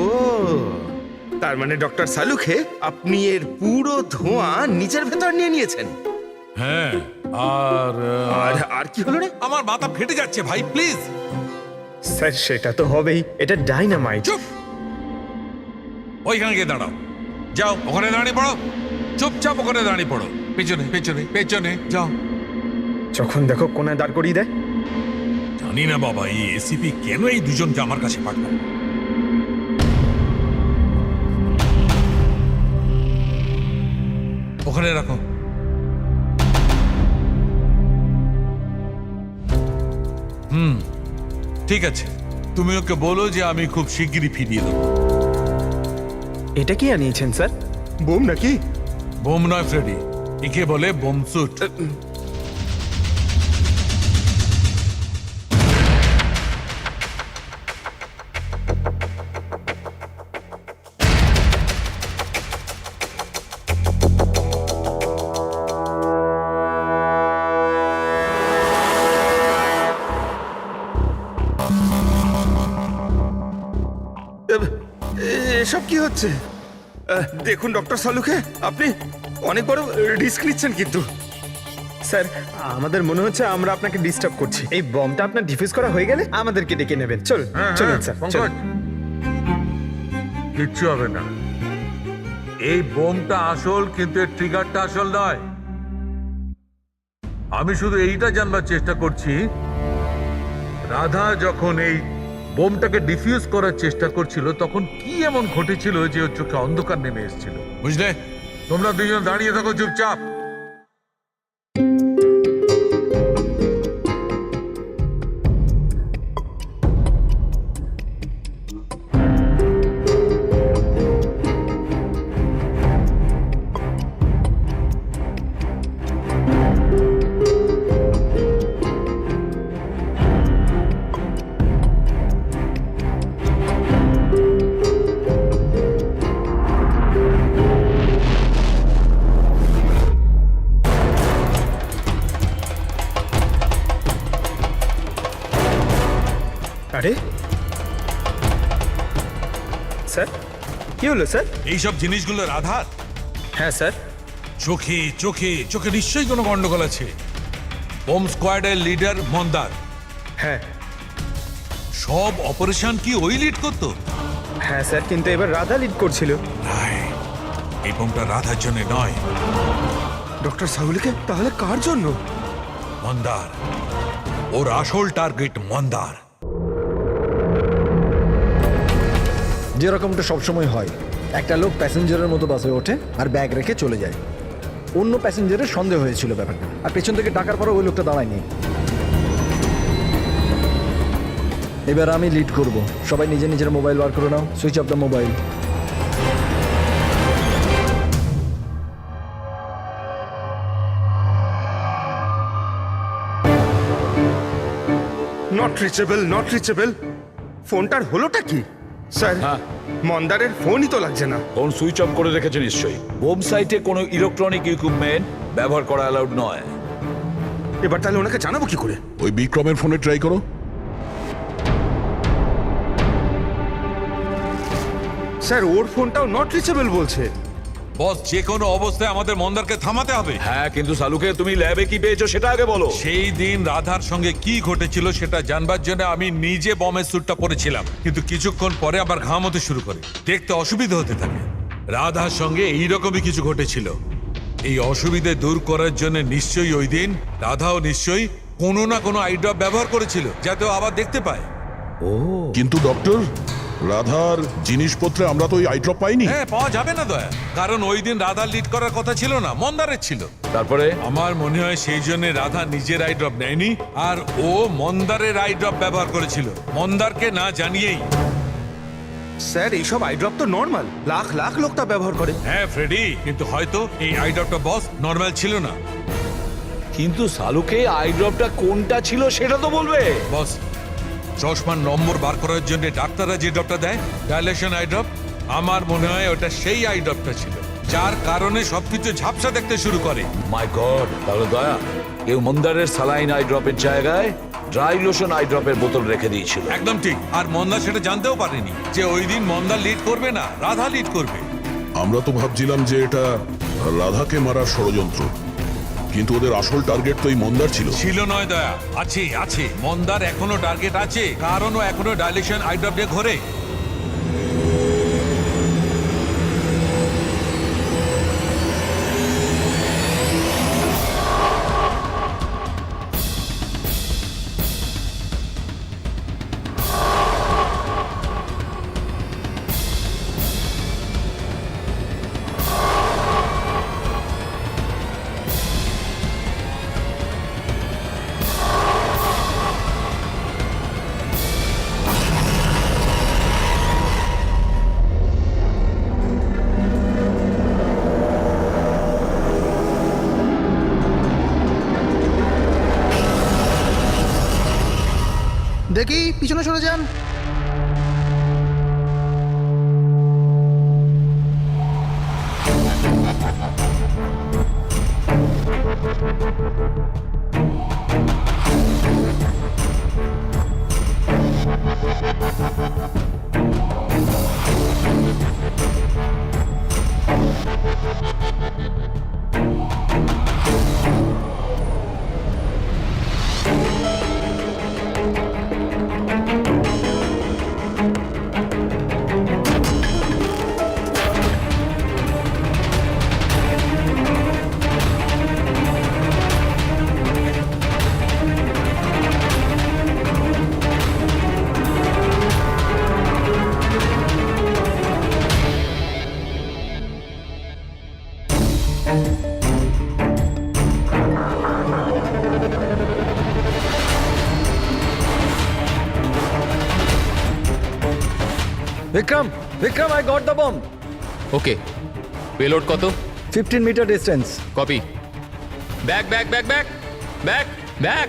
Speaker 7: তার মানে ডক্টর সালুখে আপনি এর পুরো ধোঁয়া নিজের ভেতর নিয়ে নিয়েছেন।
Speaker 12: হ্যাঁ, আর
Speaker 7: আর কি হলো রে?
Speaker 12: আমার মাথা ফেটে যাচ্ছে ভাই, প্লিজ।
Speaker 14: স্যার, সেটা তো হবেই, এটা ডাইনামাইট।
Speaker 12: চুপ, ওইখানে গিয়ে দাঁড়াও। যাও, ওখানে দাঁড়িয়ে পড়ো। চুপচাপ ওখানে দাঁড়িয়ে পড়ো। পেছনে পেছনে পেছনে যাও।
Speaker 14: যখন দেখো কোনায় দাঁড় করিয়ে দেয়।
Speaker 12: জানি না বাবা, এই এসিপি কেন এই দুজনকে আমার কাছে পাঠায়। ওখানে রাখো। ঠিক আছে, তুমি ওকে বলো যে আমি খুব শিগগিরই ফিরিয়ে দেবো।
Speaker 14: এটা কি আনিয়েছেন স্যার?
Speaker 7: বোম নাকি?
Speaker 12: বোম নয় ফ্রেডি, একে বলে বোম স্যুট।
Speaker 7: এসব কি হচ্ছে? দেখুন ডক্টর সালুকে, আপনি অনেক বড় রিস্ক নিচ্ছেন কিন্তু।
Speaker 14: স্যার, আমাদের মনে হচ্ছে আমরা আপনাকে ডিস্টার্ব করছি। এই বমটা আপনার ডিফিউজ করা হয়ে গেলে আমাদেরকে ডেকে নেবেন। চলুন স্যার, চলুন।
Speaker 12: কিচ্ছু হবে না। এই বোমটা আসল, কিন্তু এর ট্রিগারটা আসল নয়। আমি শুধু এইটা জানবার চেষ্টা করছি, রাধা যখন এই বোমটাকে ডিফিউজ করার চেষ্টা করছিল তখন কি এমন ঘটেছিল যে ওর চোখে অন্ধকার নেমে এসেছিল, বুঝলে? তোমরা দুজন দাঁড়িয়ে থাকো চুপচাপ।
Speaker 14: আরে স্যার, কি হলো স্যার?
Speaker 12: এইসব জিনিসগুলো রাধার?
Speaker 14: হ্যাঁ স্যার।
Speaker 12: চোখে চোখে চোখে নিশ্চয়ই কোনো গন্ডগোল আছে। বোম স্কোয়াডের লিডার মন্দার।
Speaker 14: হ্যাঁ
Speaker 12: সব অপারেশন কি ওই লিড করতো?
Speaker 14: হ্যাঁ স্যার, কিন্তু এবার রাধা লিড করছিল।
Speaker 12: এই বোমটা রাধার জন্য নয়।
Speaker 7: ডক্টর সাউলিকে তাহলে কার জন্য?
Speaker 12: মন্দার। ওর আসল টার্গেট মন্দার।
Speaker 1: যেরকমটা সবসময় হয়, একটা লোক প্যাসেঞ্জারের মতো বাসে ওঠে আর ব্যাগ রেখে চলে যায়। অন্য প্যাসেঞ্জারের সন্দেহ হয়েছিল ব্যাপারটা, আর পেছন থেকে ডাকার পরও ওই লোকটা দাঁড়ায়নি। এবার আমি লিড করব। সবাই নিজের নিজের মোবাইল বার করে নাও। Switch off the mobile.
Speaker 7: Not reachable, not reachable. ফোনটার হলোটা কি? স্যার, মন্দারের ফোনই তো লাগছে না।
Speaker 11: ফোন সুইচ অফ করে রেখেছে নিশ্চয়ই। বোম সাইটে কোনো ইলেকট্রনিক ইকুইপমেন্ট ব্যবহার করা অ্যালাউড নয়।
Speaker 7: এবার তাহলে ওনাকে জানাবো কি করে?
Speaker 9: ওই বিক্রমের ফোনে ট্রাই করো।
Speaker 7: স্যার, ওর ফোনটাও নট রিচেবল বলছে।
Speaker 12: বস, যে কোনো অবস্থায় আমাদের মন্দারকে থামাতে হবে।
Speaker 11: হ্যাঁ, কিন্তু সালুকে তুমি ল্যাবে কি পেয়েছো সেটা আগে বলো।
Speaker 12: সেই দিন রাধার সঙ্গে কি ঘটেছিল সেটা জানবার জন্য আমি নিজে বমের স্যুটটা পরেছিলাম, কিন্তু কিছুক্ষণ পরে আবার ঘাম হতে শুরু করে, দেখতে অসুবিধা হতে থাকে। রাধার সঙ্গে এইরকমই কিছু ঘটেছিল। এই অসুবিধে দূর করার জন্য নিশ্চয়ই ওই দিন রাধাও নিশ্চয়ই কোনো না কোনো আই ড্রপ ব্যবহার করেছিল, যাতে ও আবার দেখতে পায়।
Speaker 9: কিন্তু ডক্টর, রাধার জিনিসপত্রে আমরা তো ওই আইড্রপ পাইনি।
Speaker 12: হ্যাঁ, পাওয়া যাবে না দয়া, কারণ ওই দিন রাধার লিড করার কথা ছিল না, মন্দারের ছিল।
Speaker 11: তারপরে
Speaker 12: আমার মনে হয় সেই জন্য রাধা নিজের আই ড্রপ নেয়নি, আর ও মন্দারের আই ড্রপ ব্যবহার করেছিল, মন্দারকে না জানিয়েই।
Speaker 7: স্যার, এইসব আইড্রপ তো নর্মাল, লাখ লাখ লোক তা ব্যবহার করে।
Speaker 12: হ্যাঁ ফ্রেডি, কিন্তু হয়তো এই আই ড্রপটা বস নর্মাল ছিল না।
Speaker 11: কিন্তু সালুকে আই ড্রপটা কোনটা ছিল সেটা তো বলবে।
Speaker 12: বস, চশমার নম্বর বার করার জন্য ডাক্তাররা যে ড্রপটা দেয়, ডাইলেশন আই ড্রপ, আমার মনে হয় ওটা সেই আই ড্রপটা ছিল, যার কারণে সবকিছু ঝাপসা দেখতে শুরু করে।
Speaker 11: মাই গড, তাহলে দয়া কেউ মন্দারের সালাইন আই ড্রপের জায়গায় ড্রাই লোশন আই ড্রপের বোতল রেখে দিয়েছিল।
Speaker 12: একদম ঠিক, আর মন্দার সেটা জানতেও পারেনি যে ওই দিন মন্দার লিড করবে না, রাধা লিড করবে।
Speaker 9: আমরা তো ভাবছিলাম যে এটা রাধাকে মারার ষড়যন্ত্র, কিন্তু ওদের আসল টার্গেট তো এই মন্দার ছিল।
Speaker 12: ছিল নয় দয়া, আছে আছে, মন্দার এখনো টার্গেট আছে, কারণ ও এখনো ডাইলেশন আই ড্রপ দিয়ে ঘোরে।
Speaker 4: পিছনে সরে যান।
Speaker 1: Vikram, Vikram, I got the bomb.
Speaker 3: Okay, payload কত?
Speaker 1: 15 metre distance.
Speaker 3: Copy. Back back back back back back.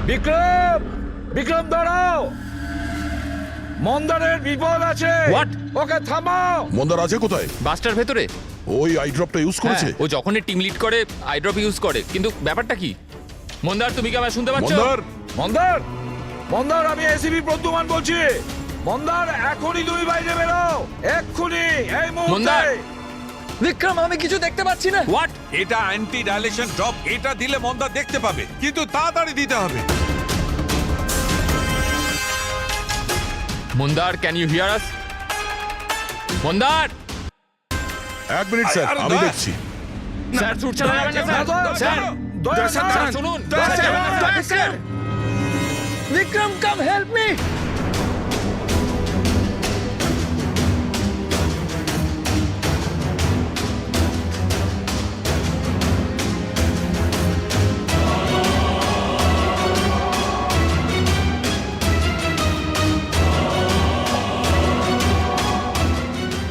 Speaker 11: Vikram, Vikram দাঁড়াও, মন্দারের বিপদ আছে।
Speaker 3: What?
Speaker 11: ওকে থামাও।
Speaker 9: মন্দার আছে কোথায়?
Speaker 3: বাসটার ভেতরে।
Speaker 9: ওই আই ড্রপটা ইউজ করেছে?
Speaker 3: হ্যাঁ, ও যখনই টিম লিড করে আই ড্রপ ইউজ করে, কিন্তু ব্যাপারটা কি? মন্দার, তুমি কি আমায় শুনতে পাচ্ছ?
Speaker 9: মন্দার,
Speaker 11: মন্দার, মন্দার, আমি এসিপি প্রদ্যুমান বলছি। মন্দার, এখনই তুমি বাইরে বেরো, এক্ষুনি, এই
Speaker 3: মন্দার।
Speaker 11: মুহূর্তে।
Speaker 1: বিক্রম, আমি কিছু দেখতে পাচ্ছি না।
Speaker 12: হোয়াট? এটা অ্যান্টি ডাইলেশন ড্রপ, এটা দিলে মন্দা দেখতে পাবে, কিন্তু তাড়াতাড়ি দিতে হবে।
Speaker 3: মন্দার, ক্যান ইউ হিয়ার আস? মন্দার।
Speaker 9: 1 মিনিট স্যার,
Speaker 12: আরে
Speaker 9: আমি
Speaker 12: দয়া।
Speaker 9: দেখছি।
Speaker 3: স্যার, ছুট চালাবেন না স্যার। স্যার,
Speaker 11: দয়া,
Speaker 3: স্যার, শুনুন।
Speaker 1: স্যার, বিক্রম, কাম হেল্প মি।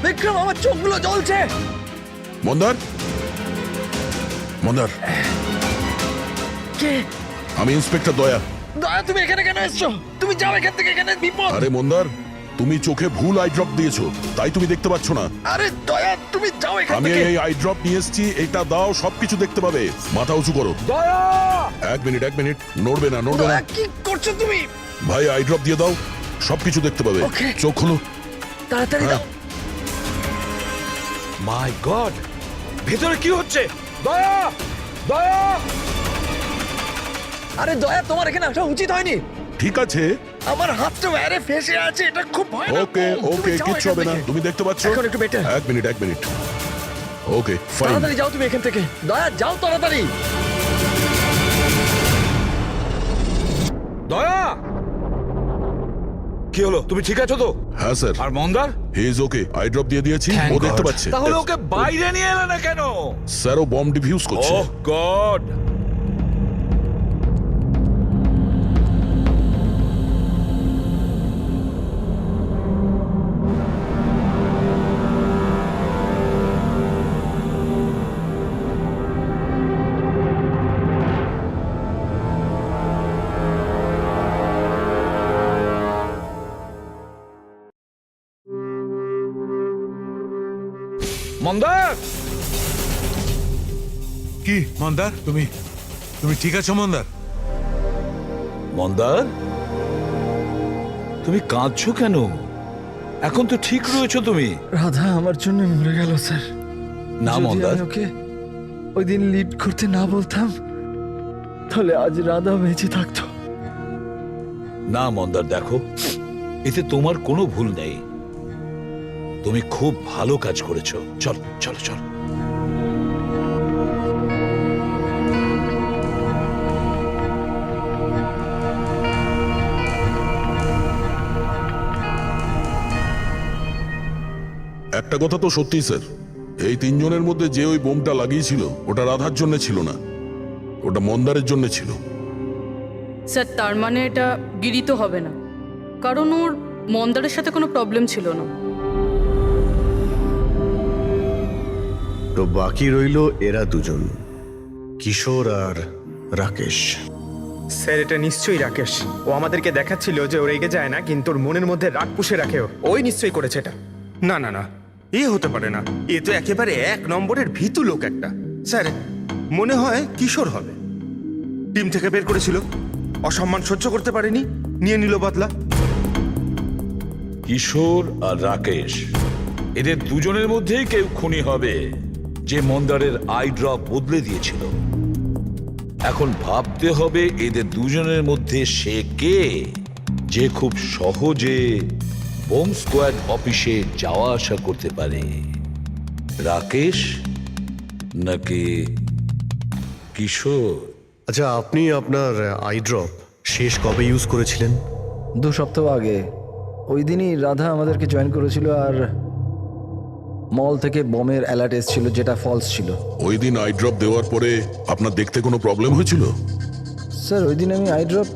Speaker 1: বিক্রম, আমার চোখগুলো জ্বলছে।
Speaker 9: মন্দার, মন্দার,
Speaker 1: কে?
Speaker 9: আমি ইন্সপেক্টর দয়া।
Speaker 1: দয়া, তুমি এখানে কেন এসছো? তুমি যাও এখান থেকে, এখানে বিপদ।
Speaker 9: আরে মন্দার, তুমি চোখে ভুল আই ড্রপ দিয়েছো, তাই তুমি দেখতে পাচ্ছ না।
Speaker 1: আরে দয়া, তুমি যাও এখান
Speaker 9: আমি
Speaker 1: থেকে।
Speaker 9: এই আই ড্রপ নিয়ে এসেছি, এটা দাও, সবকিছু দেখতে পাবে। মাথা উঁচু করো।
Speaker 11: দয়া,
Speaker 9: 1 মিনিট, 1 মিনিট, নড়বে না, নড়বে না।
Speaker 1: দয়া, কি করছো তুমি?
Speaker 9: ভাই, আই ড্রপ দিয়ে দাও, সবকিছু দেখতে পাবে।
Speaker 1: Okay.
Speaker 9: চোখ খুলো।
Speaker 1: তাড়াতাড়ি দাও।
Speaker 11: মাই গড, ভেতরে কি হচ্ছে? দয়া, দয়া।
Speaker 1: আরে দয়া, তোমার এখানে আসা উচিত হয়নি।
Speaker 9: ঠিক আছে,
Speaker 1: আমার হাতটা বাইরে ফেসে আছে, এটা খুব ভয়ানক।
Speaker 9: ওকে
Speaker 1: তুমি
Speaker 9: ওকে,
Speaker 1: যাও
Speaker 9: কিচ্ছু
Speaker 1: এখান
Speaker 9: হবে না,
Speaker 1: থেকে।
Speaker 9: তুমি দেখতে পাচ্ছ।
Speaker 1: এখন একটু better।
Speaker 9: 1 minute, 1 minute. Okay, fine.
Speaker 1: তাড়াতাড়ি যাও তুমি এখান থেকে। দয়া, যাও তাড়াতাড়ি।
Speaker 11: দয়া, কি হলো? তুমি ঠিক আছো তো?
Speaker 9: হ্যাঁ স্যার,
Speaker 11: আর মন্দার?
Speaker 9: He is okay. I drop দিয়ে দিয়েছি, ও দেখতে পাচ্ছে।
Speaker 11: তাহলে ওকে বাইরে নিয়ে এলে না কেন?
Speaker 9: স্যার, ও বম ডিফিউজ করছে।
Speaker 11: ওহ গড। মন্দার,
Speaker 12: কি মন্দার, তুমি তুমি ঠিক আছো মন্দার?
Speaker 11: মন্দার, তুমি কাঁদছো কেন? এখন তো ঠিক রয়েছো তুমি।
Speaker 1: রাধা আমার জন্য মরে গেল স্যার।
Speaker 11: না
Speaker 1: যদি
Speaker 11: মন্দার,
Speaker 1: আমি ওকে ওই দিন লিড করতে না বলতাম, তাহলে আজ রাধা বেঁচে থাকতো।
Speaker 11: না মন্দার, দেখো, এতে তোমার কোনো ভুল নেই। তুমি খুব ভালো কাজ করেছো। চল চল চল।
Speaker 9: একটা কথা তো সত্যি স্যার, এই 3 জনের মধ্যে যে ওই বোমটা লাগিয়েছিল, ওটা রাধার জন্য ছিল না, ওটা মন্দারের জন্য ছিল।
Speaker 8: স্যার তার মানে এটা গিরিত হবে না, কারণ ওর মন্দারের সাথে কোনো প্রবলেম ছিল না।
Speaker 5: তো বাকি রইল এরা দুজন, কিশোর আর রাকেশ।
Speaker 14: স্যার এটা নিশ্চয়ই রাকেশ। ও আমাদেরকে দেখাচ্ছিল যে ও রেগে যায় না, কিন্তু ওর মনের মধ্যে রাগ পুষে রাখে। ওই নিশ্চয়ই করেছে এটা।
Speaker 7: না না না, এ হতে পারে না। এ তো একেবারে 1 নম্বরের ভীতু লোক একটা। স্যার মনে হয় কিশোর হবে। টিম থেকে বের করেছিল, অসম্মান সহ্য করতে পারেনি, নিয়ে নিল বদলা।
Speaker 11: কিশোর আর রাকেশ, এদের দুজনের মধ্যেই কেউ খুনি হবে যে মন্দারের আই ড্রপ বদলে দিয়েছিল। এখন ভাবতে হবে এদের দুজনের মধ্যে সে কে, যে খুব সহজে বোম স্কোয়াড অফিসে যাওয়া আসা করতে পারে। রাকেশ নাকি কিশোর?
Speaker 5: আচ্ছা, আপনি আপনার আই ড্রপ শেষ কবে ইউজ করেছিলেন?
Speaker 1: 2 সপ্তাহ আগে। ওই দিনই রাধা আমাদেরকে জয়েন করেছিল, আর মল থেকে বমের অ্যালার্ট এসেছিল যেটা ফলস ছিল।
Speaker 9: ওই দিন আই ড্রপ দেওয়ার পরে আপনার দেখতে কোনো প্রবলেম হয়েছিল?
Speaker 1: স্যার ওই দিন আমি আই ড্রপ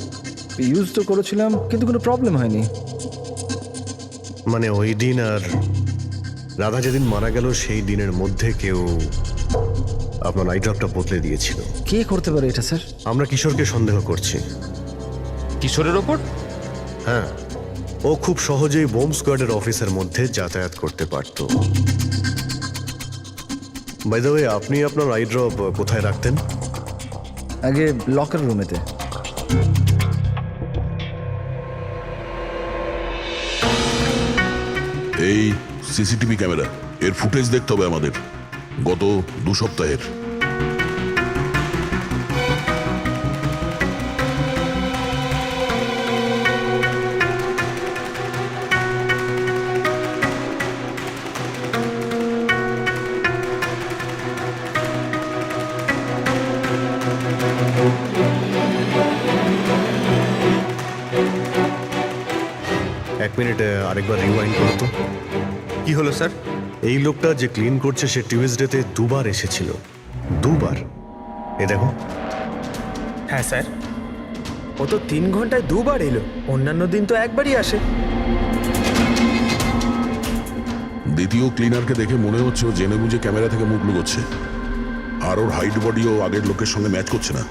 Speaker 1: ইউজ তো করেছিলাম, কিন্তু কোনো প্রবলেম হয়নি।
Speaker 5: মানে ওই দিন আর রাধা যেদিন মারা গেল সেই দিনের মধ্যে কেউ আপনার আই ড্রপটা বদলে দিয়েছিল।
Speaker 1: কে করতে পারে এটা স্যার?
Speaker 5: আমরা কিশোরকে সন্দেহ করছি।
Speaker 3: কিশোরের ওপর?
Speaker 5: হ্যাঁ, ও খুব সহজেই বোম স্কোয়াডের অফিসের মধ্যে যাতায়াত করতে পারত। বাই দ্য ওয়ে, আপনি আপনার আই ড্রপ কোথায় রাখতেন?
Speaker 1: আগে লকার রুমেতে।
Speaker 9: এই সিসিটিভি ক্যামেরা, এর ফুটেজ দেখতে হবে আমাদের, গত 2 সপ্তাহের।
Speaker 5: এক মিনিট, আরেকবার রিওয়াইন্ড করো তো।
Speaker 7: কি হলো স্যার?
Speaker 5: এই লোকটা যে ক্লিন করছে সে টিউসডেতে 2 বার এসেছিল। 2 বার? এ দেখো।
Speaker 14: হ্যাঁ স্যার, ও তো 3 ঘন্টায় 2 বার এলো। অন্যান্য দিন তো একবারই আসে।
Speaker 9: দ্বিতীয় ক্লিনারকে দেখে মনে হচ্ছে ও জেনে বুঝে ক্যামেরা থেকে মুখ লুকোচ্ছে, আর ওর হাইট বডিও আগের লোকের সঙ্গে ম্যাচ করছে না।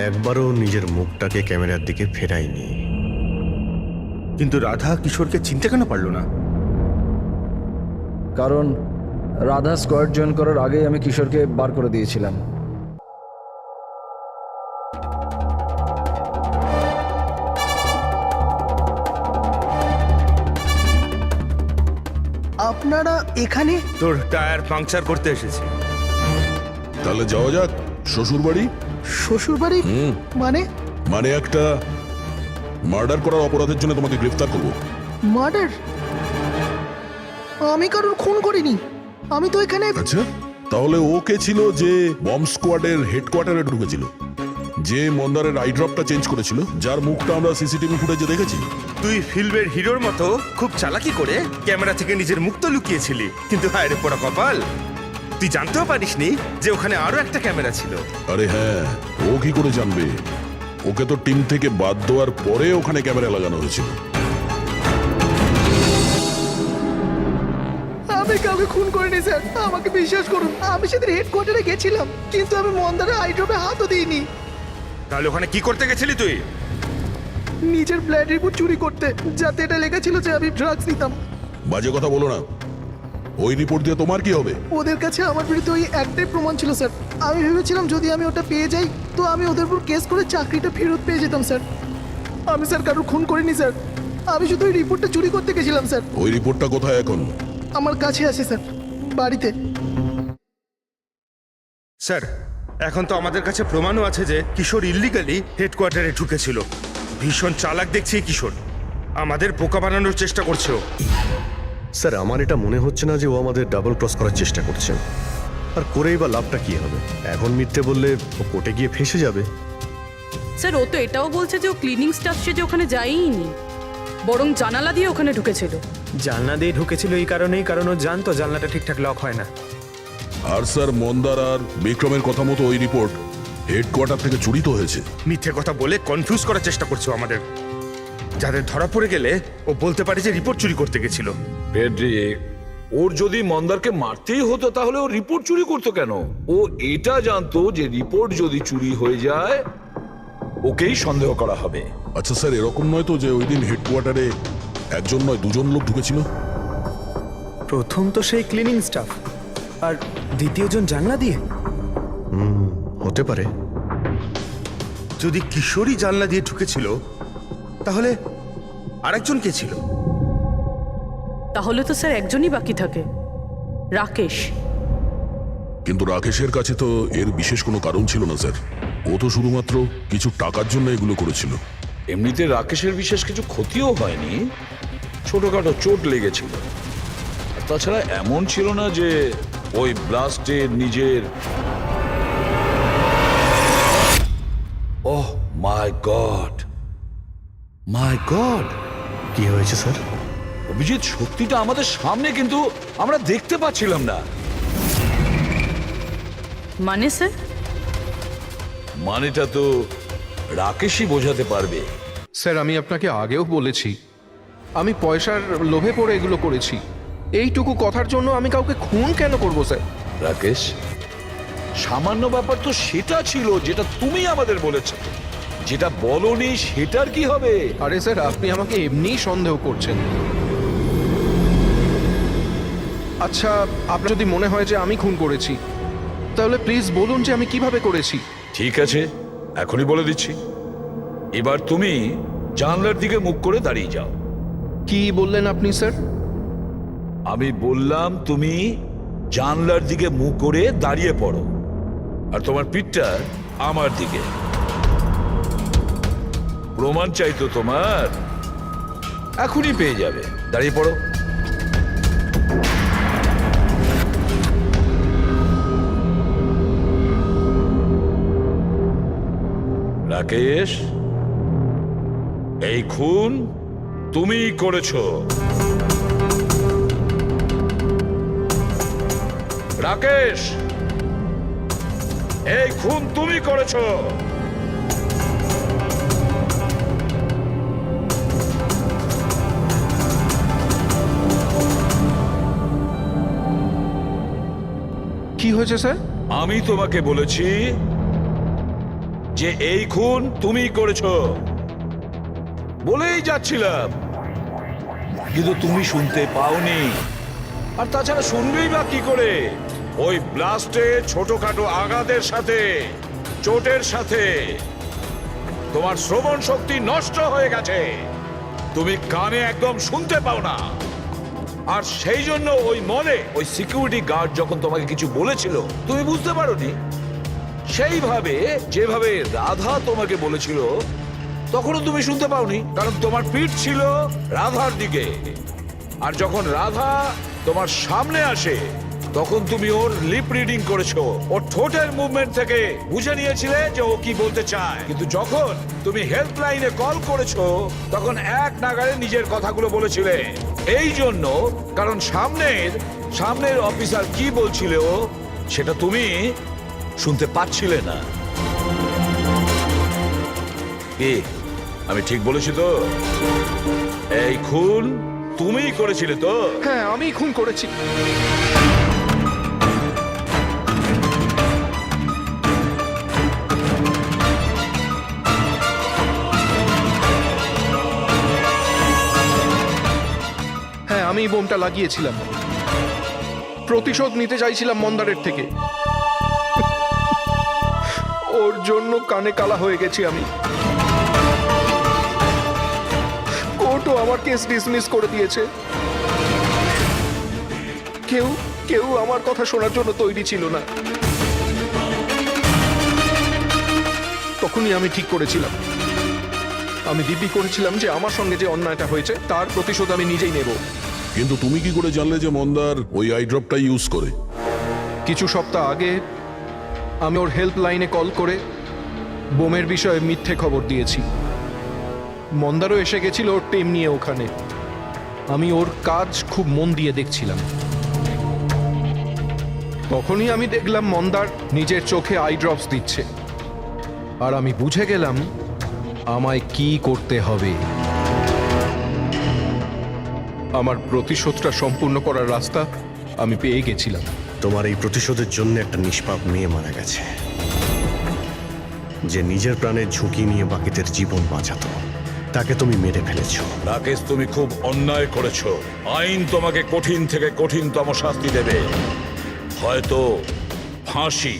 Speaker 5: একবারও নিজের মুখটাকে ক্যামেরার দিকে ফেরায়নি।
Speaker 7: কিন্তু রাধা কিশোরকে চিনতে কেন পারলো না?
Speaker 1: কারণ রাধা স্কোয়াড জয়েন করার আগেই আমি কিশোরকে বার করে দিয়েছিলাম।
Speaker 4: আপনারা এখানে?
Speaker 7: তোর টায়ার পাংচার করতে এসেছি।
Speaker 9: তাহলে যাওয়া যাক শ্বশুর বাড়ি।
Speaker 4: শ্বশুর বাড়ি? মানে?
Speaker 9: মানে একটা মার্ডার করার অপরাধের জন্য তোমাকে গ্রেফতার করবো।
Speaker 4: মার্ডার? আমি কারোর খুন করিনি। আমি তো এখানে।
Speaker 9: আচ্ছা, তাহলে ও কে ছিল যে বম স্কোয়াডের হেডকোয়ার্টারে ঢুকেছিল, যে মন্দারের আই ড্রপটা চেঞ্জ করেছিল, যার মুখটা আমরা সিসিটিভি ফুটেজে দেখেছি?
Speaker 7: তুই ফিল্মের হিরোর মতো খুব চালাকি করে ক্যামেরা থেকে নিজের মুখ তো লুকিয়েছিলি, কিন্তু হায় রে পোড়া কপাল, তুই জানতেও পারিসনি যে ওখানে আরো একটা ক্যামেরা ছিল।
Speaker 9: আরে হ্যাঁ, ও কি করে জানবে? ওকে তো টিম থেকে বাদ দেওয়ার পরে ওখানে ক্যামেরা লাগানো হয়েছিল।
Speaker 4: আমি কাউকে খুন করিনি স্যার, আমাকে বিশ্বাস করুন। আমি সেদিন হেডকোয়ার্টারে গেছিলাম, কিন্তু আমি মন্দারের আই ড্রপে হাতও দিইনি।
Speaker 7: তাহলে ওখানে কি করতে গেছিলি তুই?
Speaker 4: নিজের ব্লাড রিপোর্ট চুরি করতে, যাতে এটা লেখা ছিল যে আমি ড্রাগস নিতাম।
Speaker 9: বাজে কথা বলো না। ওই রিপোর্ট দিয়ে তোমার কি হবে?
Speaker 4: ওদের কাছে আমার বিরুদ্ধে ওই একটাই প্রমাণ ছিল স্যার। আমি ভেবেছিলাম যদি আমি ওটা পেয়ে যাই তো আমি ওদের উপর কেস করে চাকরিটা ফেরত পেয়ে যেতাম স্যার। আমি স্যার কারোর খুন করিনি স্যার, আমি শুধু ওই রিপোর্টটা চুরি করতে গেছিলাম স্যার।
Speaker 9: ওই রিপোর্টটা কোথায় এখন?
Speaker 4: আমার কাছে আছে স্যার, বাড়িতে।
Speaker 7: স্যার এখন তো আমাদের কাছে প্রমাণও আছে যে কিশোর ইল্লিগালি হেডকোয়ার্টারে ঢুকেছিল। ভীষণ চালাক দেখছি এই কিশোর, আমাদের বোকা বানানোর চেষ্টা করছে ও।
Speaker 5: স্যার, আমার এটা মনে হচ্ছে না যে ও আমাদের ডাবল ক্রস করার চেষ্টা করছে। আর করেই বা লাভটা কি হবে? এখন মিথ্যে বললে ও কোর্টে গিয়ে ফেঁসে যাবে।
Speaker 8: স্যার ও তো এটাও বলছে যে ও ক্লিনিং স্টাফ সে যে ওখানে যায়ইনি, বরং জানালা দিয়ে ওখানে ঢুকেছিল।
Speaker 14: জানলা দিয়ে ঢুকেছিল এই কারণেই, কারণ ও জানতো জানলাটা ঠিকঠাক লক হয় না।
Speaker 9: আর স্যার, মন্দার আর বিক্রমের কথা মতো ওই রিপোর্ট হেডকোয়ার্টার থেকে চুরি তো হয়েছে।
Speaker 7: মিথ্যে কথা বলে কনফিউজ করার চেষ্টা করছো আমাদের। যাদের ধরা পড়ে গেলে ও বলতে পারে যে রিপোর্ট চুরি করতে গেছিল।
Speaker 11: ফ্রেডরিক, ওর যদি মন্দারকে মারতেই হতো তাহলে ও রিপোর্ট চুরি করতো কেন? ও এটা জানতো যে রিপোর্ট যদি চুরি হয়ে যায় ওকেই সন্দেহ করা হবে।
Speaker 9: আচ্ছা স্যার, এরকম নয় তো যে ওই দিন হেডকোয়ার্টারে একজন নয় দুজন লোক ঢুকেছিল?
Speaker 14: প্রথম তো সেই ক্লিনিং স্টাফ, আর দ্বিতীয়জন জানলা দিয়ে।
Speaker 5: হতে পারে।
Speaker 7: যদি কিশোরী জানলা দিয়ে ঢুকেছিল তাহলে আরেকজন কে ছিল?
Speaker 8: তাহলে তো স্যার একজনই বাকি থাকে, রাকেশ।
Speaker 9: কিন্তু রাকেশের কাছে তো এর বিশেষ কোনো কারণ ছিল না স্যার। ও তো শুধুমাত্র কিছু টাকার জন্য এগুলো করেছিল।
Speaker 11: এমনিতে রাকেশের বিশেষ কিছু ক্ষতিও হয়নি, ছোটখাটো চোট লেগেছিল। আর তাছাড়া এমন ছিল না যে ওই ব্লাস্টে নিজের। ওহ মাই গড, মাই গড!
Speaker 5: কি হয়েছে স্যার?
Speaker 11: অভিজিৎ, সত্যিটা আমাদের সামনে, কিন্তু আমরা দেখতে পাচ্ছিলাম না।
Speaker 8: মানে স্যার?
Speaker 11: মানেটা তো রাকেশই বোঝাতে পারবে।
Speaker 10: স্যার, আমি আপনাকে আগেও বলেছি আমি পয়সার লোভে পড়ে এগুলো করেছি। এইটুকু কথার জন্য আমি কাউকে খুন কেন করব স্যার?
Speaker 11: রাকেশ, সামান্য ব্যাপার তো সেটা ছিল যেটা তুমি আমাদের বলেছো। যেটা বলনি সেটার কি হবে?
Speaker 10: আরে স্যার, আপনি আমাকে এমনিই সন্দেহ করছেন। আচ্ছা, আপনার যদি মনে হয় যে আমি খুন করেছি তাহলে প্লিজ বলুন যে আমি কিভাবে করেছি।
Speaker 11: ঠিক আছে, এখনই বলে দিচ্ছি। এবার তুমি জানলার দিকে মুখ করে দাঁড়িয়ে যাও।
Speaker 10: কি বললেন আপনি স্যার?
Speaker 11: আমি বললাম তুমি জানলার দিকে মুখ করে দাঁড়িয়ে পড়ো, আর তোমার পিঠটা আমার দিকে। প্রমাণ চাই তো তোমার, এখনই পেয়ে যাবে। দাঁড়িয়ে পড়ো। রাকেশ, এই খুন তুমিই করেছো। রাকেশ, এই খুন তুমি করেছো।
Speaker 10: কি হয়েছে স্যার?
Speaker 11: আমি তোমাকে বলেছি যে এই খুন তুমি করেছো, বলেই যাচ্ছিলাম, কিন্তু তুমি শুনতে পাওনি। আর তাছাড়া শুনবেই বা কি করে? ওই ব্লাস্টে ছোটখাটো আঘাতের সাথে, চোটের সাথে তোমার শ্রবণ শক্তি নষ্ট হয়ে গেছে। তুমি কানে একদম শুনতে পাও না। আর সেই জন্য ওই মলে ওই সিকিউরিটি গার্ড যখন তোমাকে কিছু বলেছিল তুমি বুঝতে পারোনি। সেইভাবে যেভাবে রাধা তোমাকে বলেছিল তখনও তুমি শুনতে পাওনি, কারণ তোমার পিঠ ছিল রাধার দিকে। আর যখন রাধা তোমার সামনে আসে তখন তুমি ওর লিপ রিডিং করেছো, ওর ঠোঁটের মুভমেন্ট থেকে বুঝে নিয়েছিলে যে ও কি বলতে চায়। কিন্তু যখন তুমি হেল্পলাইনে কল করেছো তখন এক নাগাড়ে নিজের কথাগুলো বলেছিলে। এই জন্য, কারণ সামনের অফিসার কি বলছিল সেটা তুমি শুনতে পাচ্ছিলে না। কি আমি ঠিক বলেছি তো? এই খুন তুমিই করেছিলে তো?
Speaker 10: হ্যাঁ, আমি খুন করেছি। হ্যাঁ, আমি বোমটা লাগিয়েছিলাম। প্রতিশোধ নিতে চাইছিলাম মন্দারের থেকে। ওর জন্য কানে কালা হয়ে গেছি আমি। কোর্টও আমার কেস ডিসমিস করে দিয়েছে। কেউ আমার কথা শোনার জন্য তৈরি ছিল না। তখনই আমি ঠিক করেছিলাম, আমি দিব্যি করেছিলাম যে আমার সঙ্গে যে অন্যায়টা হয়েছে তার প্রতিশোধ আমি নিজেই নেব।
Speaker 9: কিন্তু তুমি কি করে জানলে যে মন্দার ওই আই ড্রপটা ইউজ করে?
Speaker 10: কিছু সপ্তাহ আগে আমি ওর হেল্পলাইনে কল করে বোমের বিষয়ে মিথ্যে খবর দিয়েছি। মন্দারও এসে গেছিল ওর টিম নিয়ে ওখানে। আমি ওর কাজ খুব মন দিয়ে দেখছিলাম। তখনই আমি দেখলাম মন্দার নিজের চোখে আই ড্রপস দিচ্ছে। আর আমি বুঝে গেলাম আমায় কি করতে হবে। আমার প্রতিশোধটা সম্পূর্ণ করার রাস্তা আমি পেয়ে গেছিলাম।
Speaker 5: তোমার এই প্রতিশোধের জন্য একটা নিষ্পাপ মেয়ে মারা গেছে, যে নিজের প্রাণের ঝুঁকি নিয়ে বাকিদের জীবন বাঁচাতো। তাকে তুমি মেরে ফেলেছো।
Speaker 11: রাকেশ, তুমি খুব অন্যায় করেছো। আইন তোমাকে কঠিন থেকে কঠিনতম শাস্তি দেবে, হয়তো ফাঁসি।